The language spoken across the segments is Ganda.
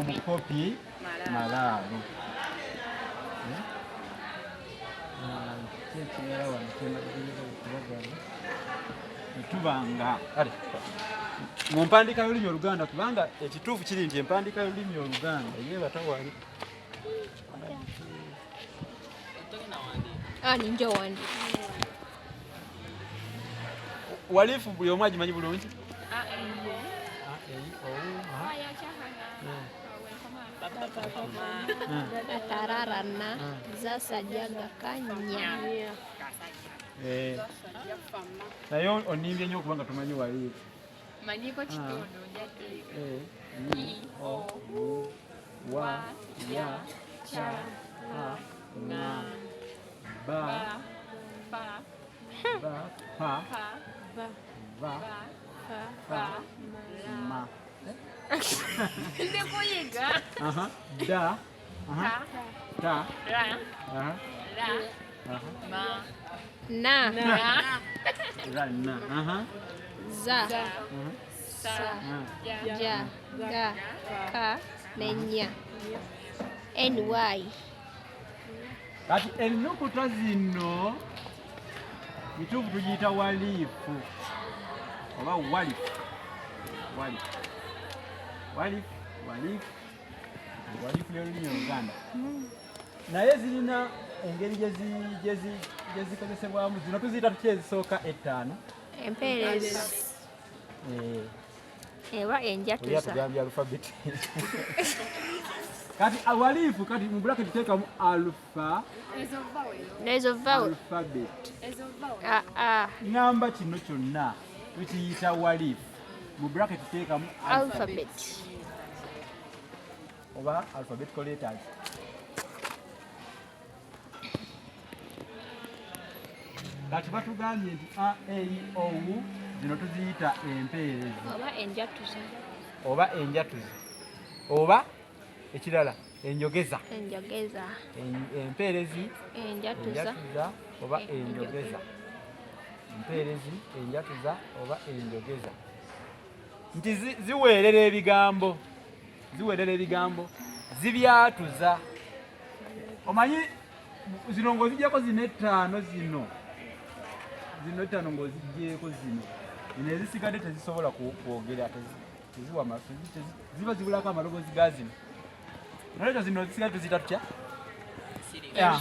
omukopi malaalu. Netubanga mu mpandiika y'olulimi Oluganda kubanga ekituufu kiri nti empandiika y'olulimi Oluganda yeebata wali. Ninja wandi. Walifu buli omu agimanyi bulungi? Atararana zasajaga kanya. Naye onimbye nnyo okubanga tumanyi walifu. Manyiko kitondo njate. O wa ya cha ha na ba pa va fa ma. Ndekuyiga. Da ta Ra ma na na za sa ja ga ka nenya ny. Kati ennukuta zino kituufu tugiyita walifu oba walifu. Walifu y'olulimi Oluganda. Naye zirina engeri gye zikozesebwamu. Zino tuziyita tutya ezisooka ettaano? Empeerezi. Eba enjatuza. Tugambye alphabet. Kati walifu kati mu bracket tuteekamu alpha. Ezo vowel. Alphabet. Ngamba kino kyonna tukiyita walifu. Mu bracket tuteekamu alphabet. Oba alphabetical letters. Kati batugambye nti A, E, I, O, U zino tuziyita empeerezi. Oba enjatuzi. Oba ekirala enjogeza. Empeerezi, enjatuza oba enjogeza. Empeerezi, enjatuza oba enjogeza. Nti ziweerera ebigambo. Zibyatuza. Omanyi zino ng'oziggyako zino ettaano zino ettaano ng'oziggyeko zino ezisigadde tezisobola kwogera, teziwa amafu, ziba zibulako amaloboozi ga zino. Nolwekyo zino zisigadde tuziyita tutya?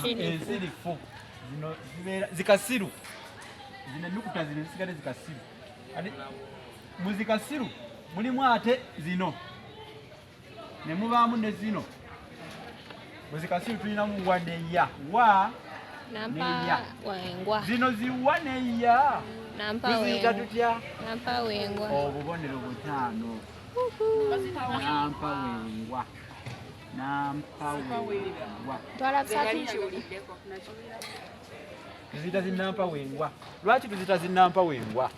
Ensirifu. Zino zibeera zikasiru. Zino ennukuta zino zisigadde zikasiru. Mu zikasiru mulimu ate zino ne mubaamu ne zino. Mu zikasiru tulinamu wa ne ya. Wa ne ya. Zino ziwa ne ya. Tuziyita tutya? Obubonero butaano. Nampawengwa. Tuziyita zinnampawengwa. Lwaki tuziyita zinnampawengwa?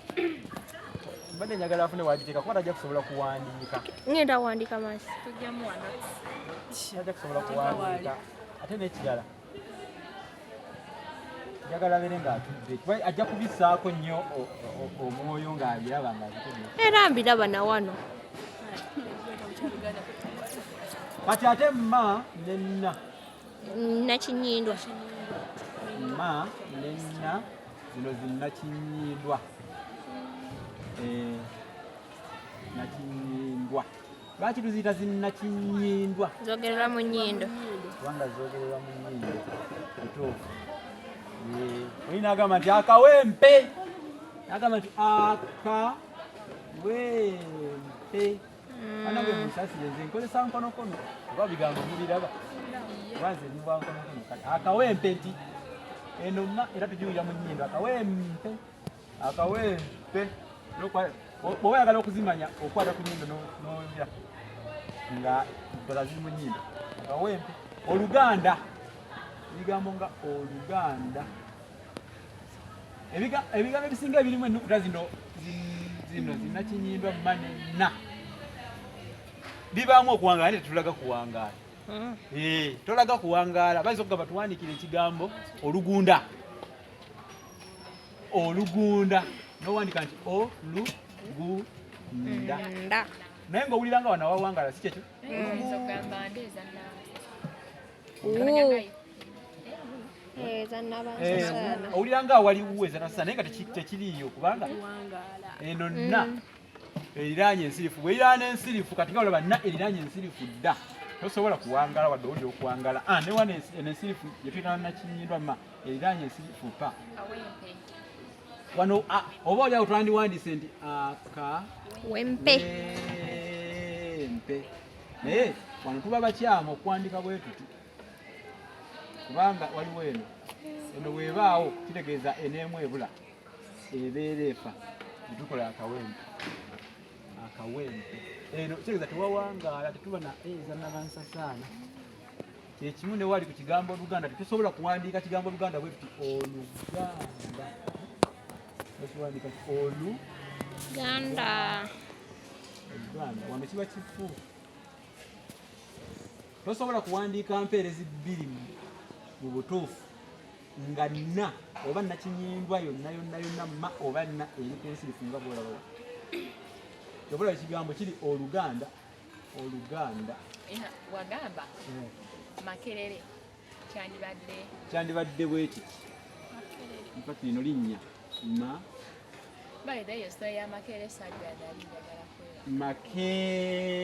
Mbadde njagala afune wagiteeka kuba tajja kusobola kuwandiika. Ngenda wandiika masi. Tajja kusobola kuwandiika. Ate n'ekirala njagala abeere ng'atudde kuba ajja kubisaako nnyo omwoyo ng'abiraba ng'abitegeera. Era mbiraba na wano. Kati ate ma ne nna. Nakinyindwa. Ma ne nna zino zinnakinyindwa. Nakinyindwa. Lwaki tuziyita zinnakinyindwa? Zogerera mu nnyindo. Kubanga zoogerera mu nnyindo. Kituufu. Olina agamba nti akawempe. Agamba nti akawempe. Anabwe musasire nze nkozesa nkonokono. Oba bigambo mubiraba. Wanze niba nkonokono. Akawempe nti eno ma era tugiwulira mu nnyindo. Akawempe. Bw'oba oyagala okuzimanya okwata ku nnyindo n'owulira nga ddala ziri mu nnyindo. Akawempe. Oluganda. Ebigambo nga Oluganda. Ebigambo ebisinga ebirimu ennukuta zino zinnakinyindwa ma ne nna. Bibaamu okuwangaala naye tetulaga kuwangaala. Tolaga kuwangaala. Bayinza okugamba tuwandiikire ekigambo olugunda. Olugunda. N'owandika nti olugunda. naye ng'owulira nga wano awawangala si kyekyo. Owulira nga awali wuweza nasa naye nga tekiriiyo kubanga eno nna eriraanye ensirifu. Bw'eriraana ensirifu kati nga olaba nna eriraanye ensirifu dda. Tosobola kuwangala wadde owulira okuwangala. Ne wano eno ensirifu gye tuyita Nakinyindwa ma eriraanye ensirifu pa. Wano oba oli awo twandiwandiise nti akawempe. Naye wano tuba bakyamu okuwandika bwe tuti kubanga waliwo eno bw'ebaawo kitegeeza eneemu ebula ebeera efa netukola akawempe. Eno kitegeeza tewawangaala tetuba na ezannabansasaana. Kyekimu ne wali ku kigambo Oluganda tetusobola kuwandiika kigambo Oluganda bwe tuti Oluganda. Tukiwandiika Oluganda. Wano kiba kifu. Tosobola kuwandiika mpeerezi bbiri mu butuufu nga nna oba Nakinyindwa yonna ma oba nna eri ku nsirifu nga bwolaba. Tobola ekigambo kiri Oluganda. Wagamba Makerere kyandibadde bwe kiti. Mpaka lino linnya Makerere.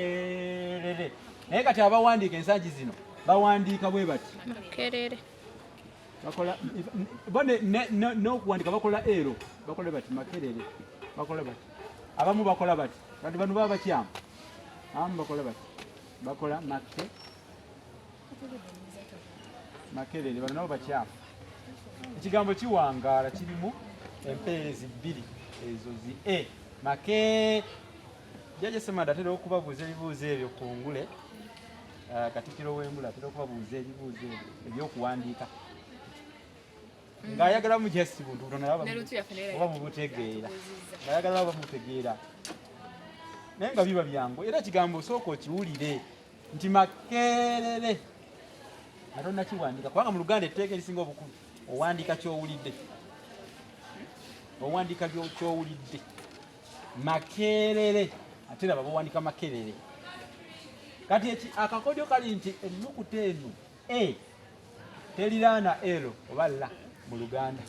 Naye kati abawandiika ensangi zino bawandiika bwe bati Makerere. bakola n'okuwandika bakola ero bakole bati Makerere. Bakola bati abamu bakola bati kati bano baba bakyamu. Abamu bakola bati bakola Makerere. Bano nabo bakyamu. Ekigambo kiwangaala kirimu empeerezi bbiri ezo Jjajja Ssemanda atera okubabuuza ebibuuzo ebyo ku ngule. Katikkiro w'Engule atera okubabuuza ebibuuzo ebyo eby'okuwandiika ng'ayagala mujasi buntu butono oba mubutegeera. Ng'ayagala oba mutegeera naye nga biba byangu. Era ekigambo osooka okiwulire nti Makerere ate onnakiwandiika kubanga mu Luganda etteeka erisinga obukulu owandiika ky'owulidde. Makerere ate laba bawandiika Makerere. Kati akakodyo kali nti ennukuta eno teriraana ero oba la mu Luganda.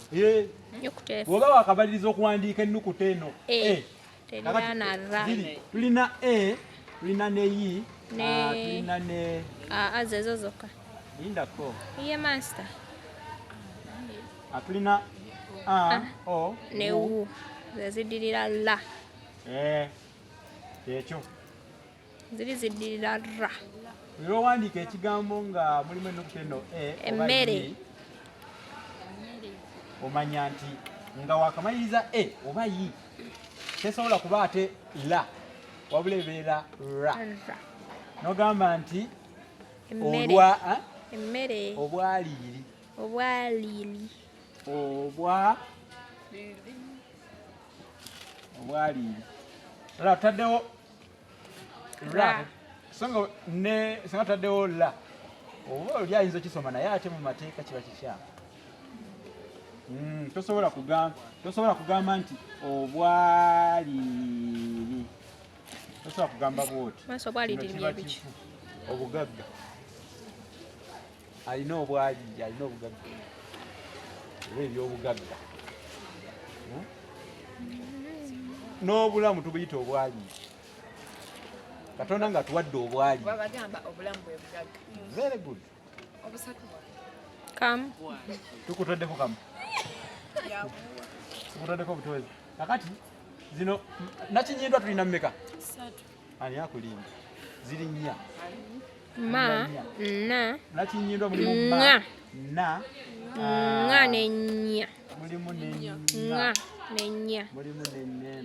Bw'oba wakabaliriza okuwandiika ennukuta eno teriraana ra. Tulina tulina ne yi tulina ne zezo zokka. Lindako. Ye master. Tulina o ne wu ziddirira la. Ekyo ziri ziddirira ra. Era owandiika ekigambo nga mulimu ennukuta eno emmere omanya nti nga wakamaliriza oba yi tesobola kuba ate la wabula ebeera ra. N'ogamba nti emmere obwaliiri era tutaddewo ra songa tutaddewo la oba oli ayinza okisoma naye ate mu mateeka kiba kikyamu. Tosobola kugamba nti obwaliiri. Tosobola kugamba bwoti. Obugagga alina obwaliiri alina obugagga oba ebyobugagga. N'obulamu tubuyita obwaliiri. Katonda nga tuwadde obwaliiri. Very good. Kamu. Tukutaddeko kamu. Tukutaddeko butoezi. Kakati zino Nakinyindwa tulina mmeka? 3. Ani akulimba? Ziri 4. Ma, na. Nakinyindwa mulimu ma, na. Nga ne nnya. Mulimu ne nnya. Nga ne nnya. Mulimu ne nnya.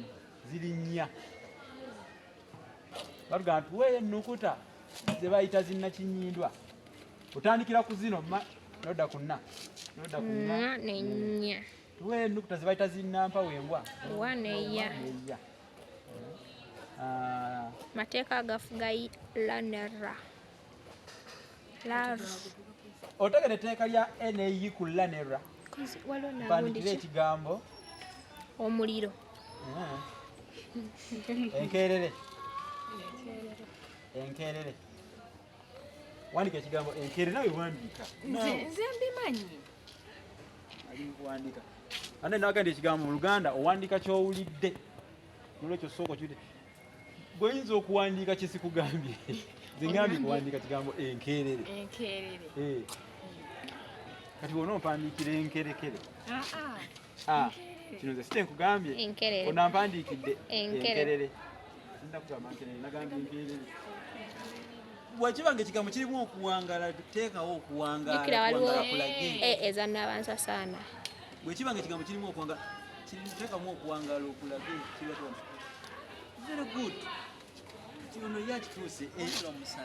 Ziri 4. Baluga nti weeyo ennukuta ze bayita zinnakinyindwa. Otandikira ku zino nodda ku nna. Nga ne nnya. Weeyo ennukuta ze bayita zinnampawengwa. Wa ne ya. Mateeka agafuga la ne ra. Otegera etteeka lya NAE ku la ne ra. Bandikira ekigambo omuliro. Enkeerere. Enkerere. Wandika ekigambo enkerere nawe wandika. Nze mbimanyi. Ali kuwandika. Ane nagandi ekigambo mu Luganda owandika ky'owulidde. Nolwekyo sooka kyude. Bw'oyinza okuwandiika kisikugambye. Zingambye kuwandika kigambo enkerere. Enkerere. Kati wona ompandiikira enkerekere. Kino nze site nkugambye. Enkerere. Onampandiikidde Enkerere. Ndakugamba nkerere nagambye enkerere. Bw'ekiba ng'ekigambo kirimu okuwangaala teekawo okuwangaala. Jukira waliwo eza n'abansasaana. Bw'ekiba ng'ekigambo kirimu okuwangaala teekamu okuwangaala okulage kiba very good. Kino yakituuse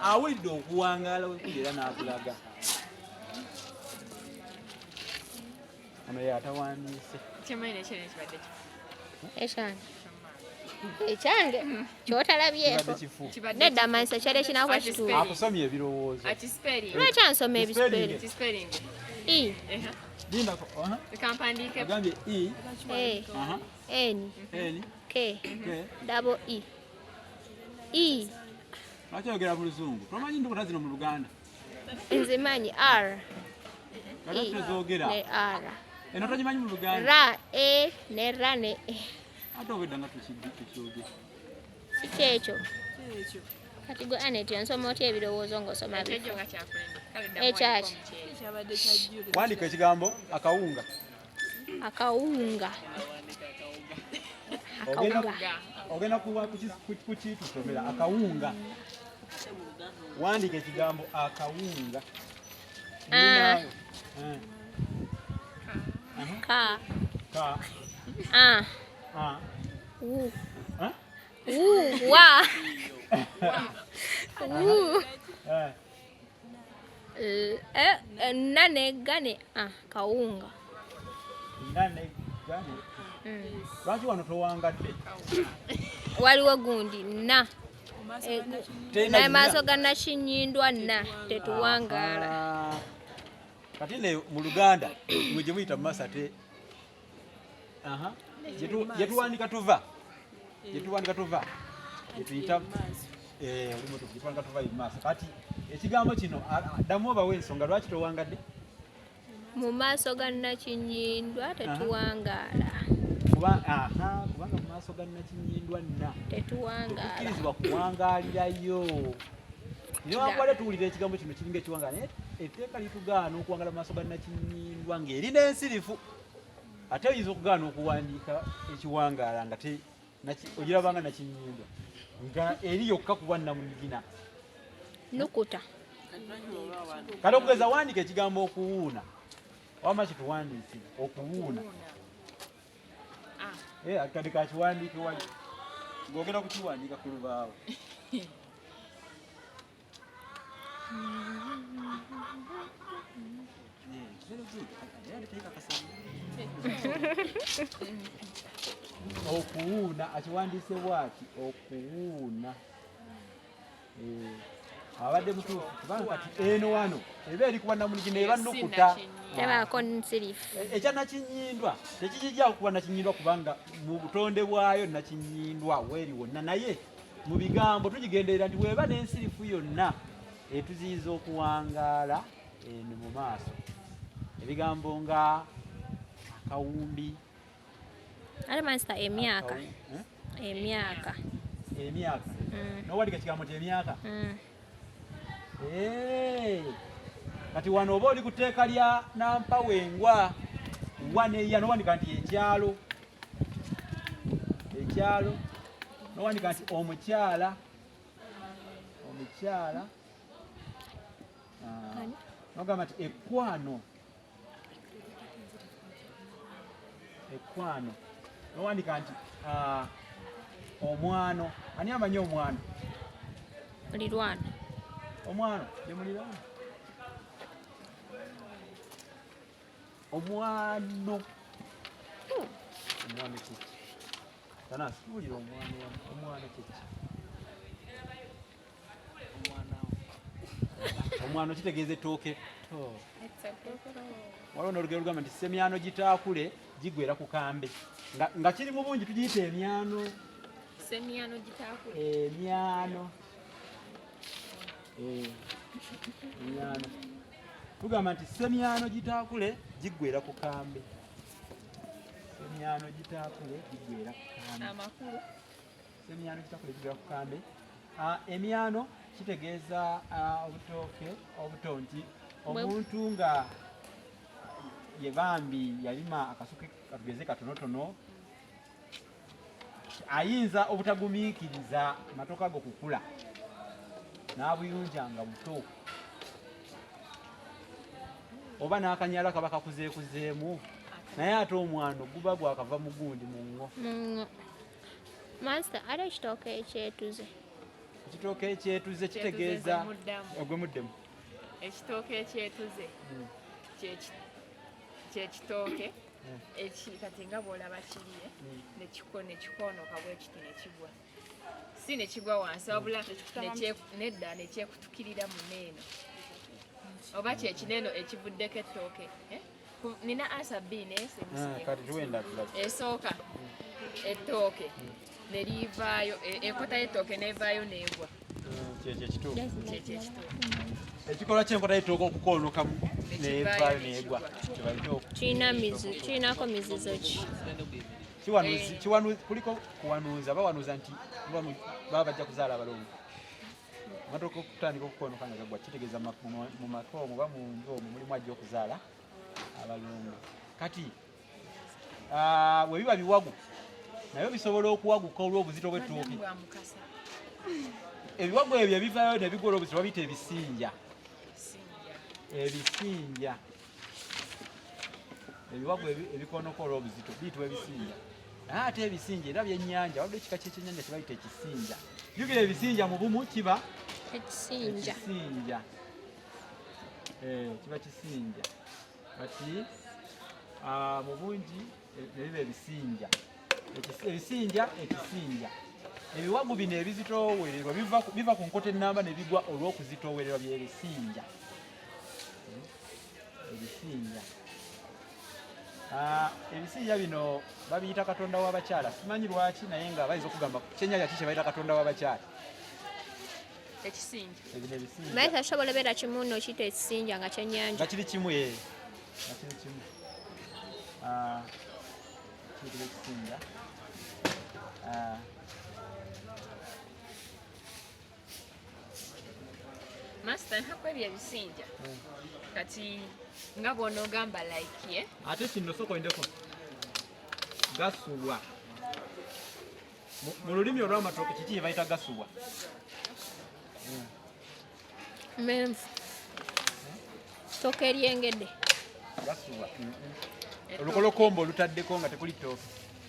awulidde okuwangaala wekuli era n'akulaga. Ono yatawandiise. Kyemanya nekyero ekibadde Ekyange. Ekyange ky'otalabyeko. Nedda amanyi ekyalo ekinakuba kituufu. Akusomye ebirowoozo. Lwaki ansoma ebisiperi? I. Lindako. Kampandiike. Agambye I. N. K. Double E. E. Lwaki oyogera mu Luzungu? Tomanyi ndukuta zino mu Luganda. Nze manyi R. Kati tuzogera. Ne R. Eno togimanyi mu Luganda. Ra, E, ne Ra, ne E. Ate obwedda nga tukyogera. Si kyekyo. Kati gwe Anet onsoma otya ebirowoozo ng'osoma bifo? Ekyaki? Wandika ekigambo akawunga. Akawunga. Akawunga. Ogenda kukitusomera akawunga. Wandika ekigambo akawunga. Ka. Ka. Wu. Wu. Wa. Wu. Nane gane. Kawunga. Nane gane. Lwaki wano towangadde? Waliwo gundi na. Naye maaso ga Nakinyindwa na tetuwangaala. Kati ne mu Luganda mwe gye muyita mu Masate. Gyetuwandika tuva. Gyetuwandika tuva. Gyetuyita olimu tuwandika tuva mu maaso. Kati ekigambo kino ddamu obawe ensonga lwaki towangadde? Mu maaso ga Nakinyindwa tetuwangaala. Kubanga mu maaso ga Nakinyindwa na tetuwangaala. Tukkirizibwa kuwangaalirayo. Newankubadde tuwulira ekigambo kino kiringa ekiwangaala naye etteeka litugaana okuwangaala mu maaso ga Nakinyindwa ng'eri n'ensirifu. Ate oyinza okugaana okuwandiika ekiwangaala nga ogirabanga Nakinyindwa nga eri yokka kuba Namunigina. Nukuta. Kale okugeza wandika ekigambo okuwuuna. Wama kituwandiike okuwuuna. Kati kakiwandiike wali. Ng'ogenda kukiwandiika ku lubaawo. Okuwuuna akiwandiise bwaki okuwuuna. Abadde mutuufu kubanga kati eno wano eba eri kuba Namunigina eba Nukuta. Tebaako nsirifu. Ekya Nakinyindwa tekikijja kuba Nakinyindwa kubanga mu butonde bwayo Nakinyindwa weeri wonna naye mu bigambo tugigenderera nti weeba n'ensirifu yonna etuziyiza okuwangaala eno mu maaso. Ebigambo nga akawumbi. Ale master emyaka. Emyaka. Emyaka. N'owandika ekigambo nti emyaka. Kati wano oba oli ku tteeka lya Nampawengwa waneya n'owandika nti ekyalo. Ekyalo. N'owandika nti omukyala. Omukyala. N'ogamba nti ekkwano. Ekkwano. N'owandika nti omwano. Ani amanyi omwano? Mulirwana. Omwano ye mulirwana. Omwano. Omwano kiki? Kana siwulira omwano kiki? Omwano kitegeeza ettooke tto. Waliwo n'olugero lugamba nti semyano gitaakule gigwera ku kambe. Nga kiri mu bungi tugiyita emyano. Semiyano gitakule. Emyano. Emyano. Tugamba nti semyano gitakule giggwera ku kambe. Semyano gitakule giggwera ku kambe. Amakulu. Semyano gitakule giggwera ku kambe. Emyano kitegeeza obutooke obutonti omuntu nga ye bambi yalima akasuke katugeze katonotono ayinza obutagumiikiriza matoka go kukula n'abuyunja nga buto oba n'akanyala kaba kakuzeekuzeemu naye ate omwano guba gwakava mu gundi mu ngo. Master, ate ekitooke ekyetuze. Ekitooke ekyetuze kitegeeza ogwe muddemu. Ekitooke ekyetuze kyekitooke kati nga bw'olaba kiriye nekikoonoka bwe kiti nekigwa. Si nekigwa wansi wabula nedda nekyekutukirira mu neeno oba kyekineeno ekivuddeko ettooke. Nina ansa B esooka ettooke ne liivaayo enkota y'ettooke n'evaayo n'egwa. Kyekitooke. Ekikolwa ky'enkota y'ettooke okukoonokamu n'evaayo n'egwa. Kirinako mizizo ki? Kuliko kuwanuuza bawanuuza nti baba bajja kuzaala abalongo. Amatoka okutandika okukoonoka nga gagwa kitegeeza mu maka omwo oba mu nju omwo mulimu ajja okuzaala abalongo. Kati bwe biba biwagu nayo bisobola okuwaguka olw'obuzito bw'ettooke. Ebiwagu ebyo ebivaayo ne bigwa olw'obuzito babiyita ebisinja. Ebisinja. Ebiwagu ebikoonoka olw'obuzito biyitibwa ebisinja. Naye ate ebisinja era byennyanja wabula ekika ky'ekyennyanja kye bayita ekisinja. Jjukira ebisinja mu bumu kiba ekisinja. Kiba kisinja. Kati mu bungi ne biba ebisinja. Ebisinja ekisinja. Ebiwagu bino ebizitoowererwa biva ku nkota ennamba ne bigwa olw'okuzitoowererwa by'ebisinja. Ebisinja. Ebisinja bino babiyita katonda w'abakyala. Simanyi lwaki naye nga bayinza okugamba kyennyanja kiki bayita katonda w'abakyala. Ekisinja. Ebino ebisinja. Naye tasobola beera kimu nno kiyita ekisinja nga kyennyanja. Nga kiri kimu nga kiri kimu. Kiyitibwa ekisinja. Master mpako ebyo ebisinja kati nga bw'onoogamba like ate kino sooka oyindeko gasulwa mu lulimi olw'amatooke kiki kye bayita gasulwa. Menvu. Kitooke eryengedde. Gasulwa. Olukolokombo olutaddeko nga tekuli ttooke.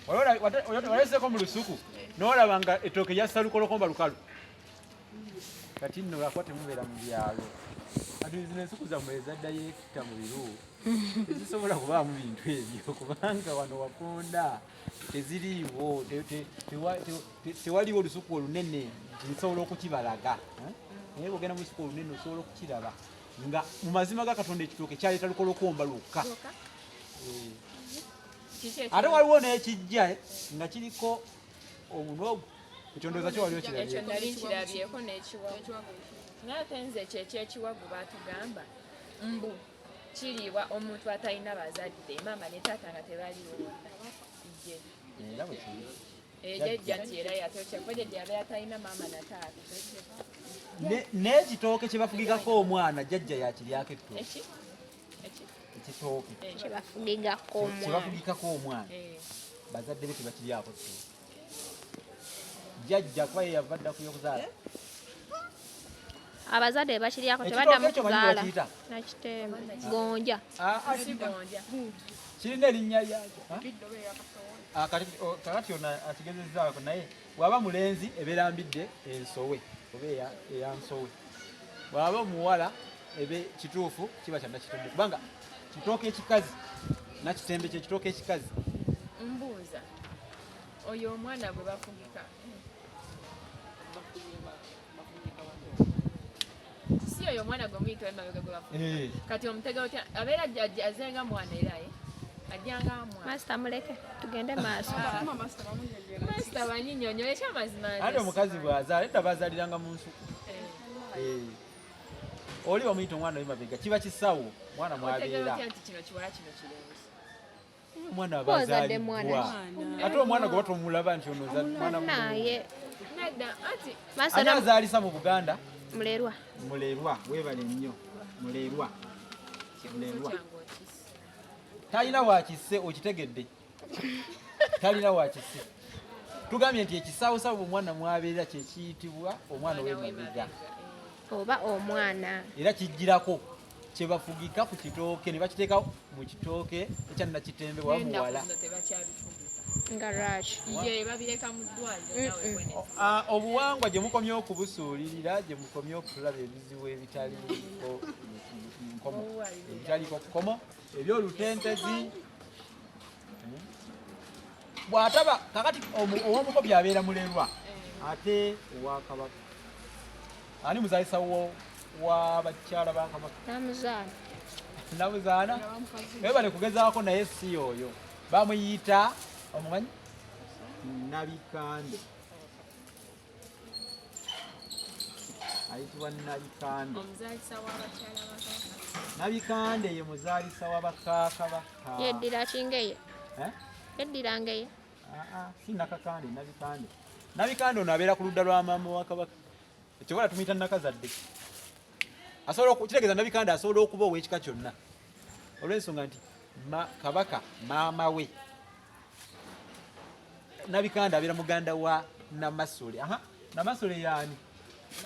Waleseeko mu lusuku n'olaba nga ettooke lyassa lukolokomba lukalu. Kati nno lwakuba temubeera mu byalo. Zino ensuku zammwe ezaddayo ekita mu biru tezisobola kubaamu bintu ebyo kubanga wano wakonda teziriiwo, tewaliwo olusuku olunene nsobola okukibalaga. Naye bw'ogenda mu lusuku olunene osobola okukiraba nga mu mazima ga Katonda ekitooke kyaleeta lukolokomba lwokka. Ate waliwo n'ekijja nga kiriko omunwa ogwo ekyondooza kyo waliwo kirabye. Ekyo nali nkirabyeko n'ekiwagu. Naye ate nze ekyekiwagu baatugamba mbu kiriibwa omuntu atalina bazadde maama ne taata nga tebaliwo wonna. Jjajja nti era yatokyako jjajja yaba yatalina maama na taata. N'ekitooke kye bafugikako omwana jjajja yakiryako ettooke. Ekitooke kye bafugikako omwana bazadde be tebakiryako ttooke. Jjajja kuba ye yava dda kuyokuzaala. Abazadde bakiryako tebaddamu kuzaala. Nakitema. Gonja. Si gonja. Kirina erinnya lyakyo. Kakati ono akigezezzaako naye bw'aba mulenzi ebeerambidde ensowe oba eyansowe. Bw'aba omuwala ebe kituufu kiba kya nakitembe kubanga kitooke ekikazi nakitembe kyekitooke ekikazi. Mbuuza oyo omwana gwe bafugika si oyo omwana gwe muyita emabega gwe bafugika. Kati omutega otya abeera azenga mwana era ajjanga mwana. Master muleke tugende maaso. Master banyinyonyola ekyamazima ate omukazi bw'azaala edda bazaaliranga mu nsuku. Oli bamuyita omwana w'emabega kiba kisawo mwana mwabeera. Omwana abazaalibwa ate omwana gwe batomulaba nti ono mwana naye ani azaalisa mu Buganda? Mulerwa weebale nnyo Mulerwa. Talina wakisse okitegedde. Talina wakisse. Tugambye nti ekisaawosawo omwana mwabeera kye kiyitibwa omwana w'emabega. Oba omwana. Era kijjirako kye bafugika ku kitooke ne bakiteeka mu kitooke ekya Nakitembe wa muwala. Nga rash. Obuwangwa gye mukomye okubusuulirira gye mukomye okutulaba ebizibu ebitaliko kkomo ebyolutentezi. Bw'ataba kakati ow'omukopi abeera Mulerwa ate owa Kabaka. Ani muzaalisa w'abakyala ba Kabaka? Namuzaana. Weebale kugezaako naye si oyo. Bamuyita omumanyi Nabikande. Ayitibwa Nabikande. Nabikande ye muzaalisa w'Abakakabaka. Yeddira Kingeye. Yeddira Ngeye. Si Nakakande, Nabikande. Nabikande ono abeera ku ludda lwa maama wa Kabaka. Ekyokola tumuyita Nakazadde. Kitegeeza Nabikande asobola okuba ow'ekika kyonna. Olw'ensonga nti Kabaka maama we. Nabikande abeera muganda wa Namasole. Namasole yaani?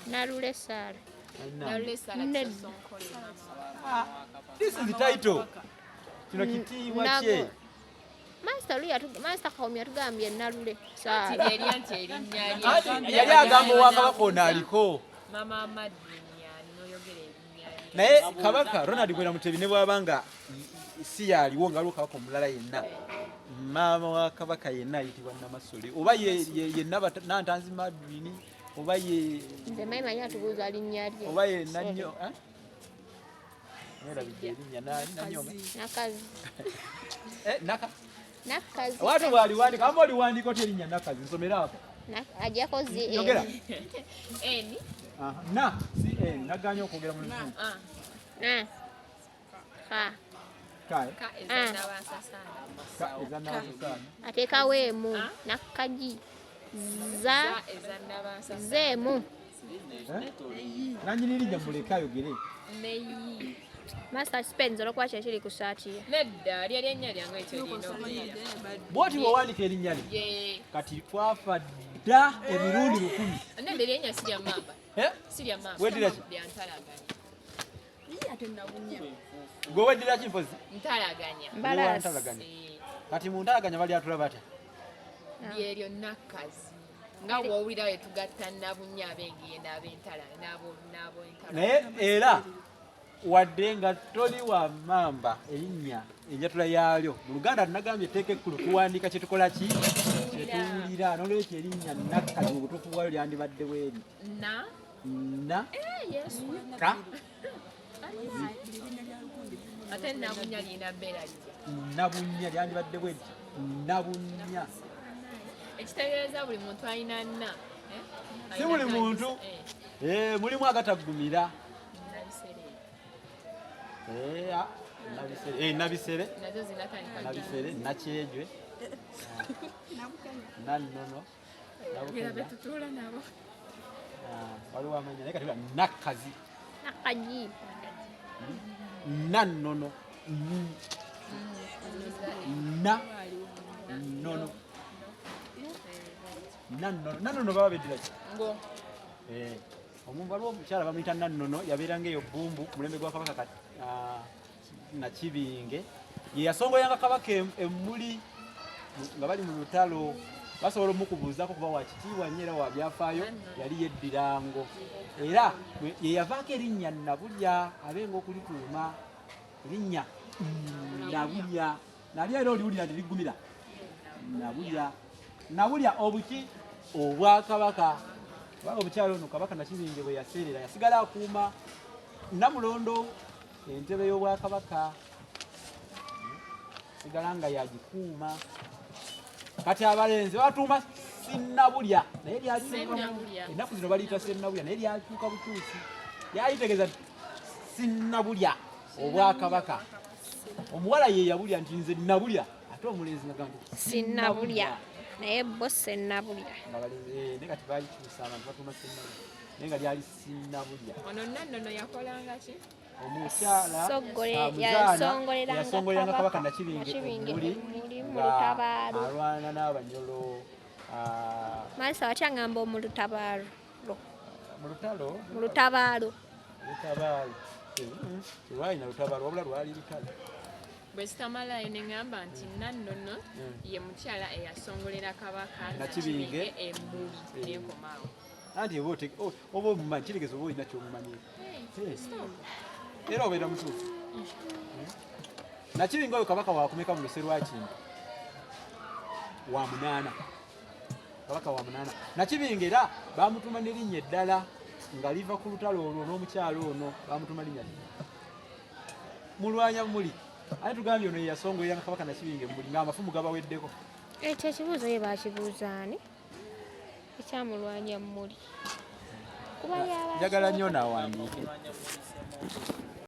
Nalule Sala. This is the title. Kino kitiibwa kye. Master Kaumi yatugambye Nalule Sala. Yali agamba owa Kabaka ono aliko. Naye Kabaka Ronald Gwera Mutebi ne bw'abanga si yaliwo nga waliwo Kabaka omulala yenna. Maama wa Kabaka yenna ayitibwa Namasole. Oba ye Nantanzi Madwini oba ye nze mayimanyi atubuuza linnya lye. Oba ye Nannyo. Nerabidde erinnya nani Nanyonga? Nakazi. Nakazi. Watu waliwandika amba oliwandika otya erinnya Nakazi nsomera ako. Ajjako zi Yogera. Eni. Si eni naganya okwogera mu luzungu. Kale. Ka ezannabasasana. Ateekawo emu Nakaji. Zeemu. Nannyini erinnya muleka ayogere. Neyi. Master Spence olwokuba kyekiri ku saati ye. Nedda lyali erinnya lyange ekyo lino. Bw'oti bw'owandika erinnya lye. Kati twafa dda emirundi 1000. Nedda erinnya si lya Mamba. Sirya Mamba. Weddira ki? Lya Ntalaganya. Gwe weddira ki mpozi? Ntalaganya. Mbalaasi. Kati mu Ntalaganya bali atula batya? Byeryo Nakazi. Nga bw'owulira we tugatta Nabunya abengiye n'abo Entala. Naye era wadde nga toli wa Mamba erinnya enjatula yaalyo mu Luganda tunagambye etteeka ekkulu tuwandiika kye tukola ki kye tuwulira n'olwekyo erinnya Nakazi mu butuufu bwayo lyandibadde bweri Yesu. Ate Nabunya lina mbeera lye. Nabunya lyandibadde bweri Nabunya. Ekitegeeza buli muntu alina nna. Si buli muntu. Mulimu agataggumira. Nabisere. Nazo zinatandika. Nabisere, Nakyejwe. Nannono. Era betutuula nabo. Waliwo amanya naye kati Nakazi. Nakaji. Nannono. Nannono. Nannono baba beddira ki? Ngo. Omuntu waliwo omukyala bamuyita Nannono yabeeranga eyo Bbumbu ku mulembe gwa Kabaka Nakibinge. Ye yasongoyanga Kabaka emmuli nga bali mu lutalo. Basobola omukubuuzako kuba wa kitiibwa nnyo era wa byafaayo yali yeddirango. Era ye yavaako erinnya Nabulya abenga okulituuma. Erinnya Nabulya. Nalyo era oliwulira nti liggumira. Nabulya obuki obwakabaka. Obukyalo ono Kabaka Nakibinge bwe yaseerera yasigala akuuma Namulondo entebe y'obwakabaka. Sigala nga yagikuuma. Kati abalenzi batuuma Sinnabulya naye Sennabulya. ennaku zino baliyita Sennabulya naye lyakyuka bukyusi lyalitegeeza Sinnabulya obwakabaka omuwala ye yabulya nti nze nabulya ate omulenzi naga nti Sinnabulya naye bo Sennabulya. naye kati balikyusa abantu batuma Sennabulya naye nga lyali Sinnabulya. Ono Nannono yakolanga ki? Omukyala yasongolera kabaka Nakibinge muri mu lutabaalo. alwana n'Abanyolo Maalisa wakyangamba mu lutabaalo. mu lutalo Mu lutabaalo. Lwalina lutabaalo wabula lwali lutalo. Bwe sitamalayo ne ŋŋamba nti Nannono ye mukyala eyasongolera kabaka Nakibinge emmuli n'enkomaawo. Anti oba omumanyi kitegeeza oba olina kyomumanyiiko era obeera mutuufu. Nakibinge oyo kabaka wakumeka mu luse lwa Kintu wa munaana. Kabaka wa munaana. Nakibinge era bamutuma n'erinnya eddala nga liva ku lutalo olwo n'omukyalo ono bamutuma linnya mulwanya muli. Ate tugambye ono ye yasongolera kabaka Nakibinge muli ng'amafumu gabaweddeko. Ekyo ekibuuzo ye baakibuuza ani? Ekyamulwanya muli. Njagala nnyo n'awandiike.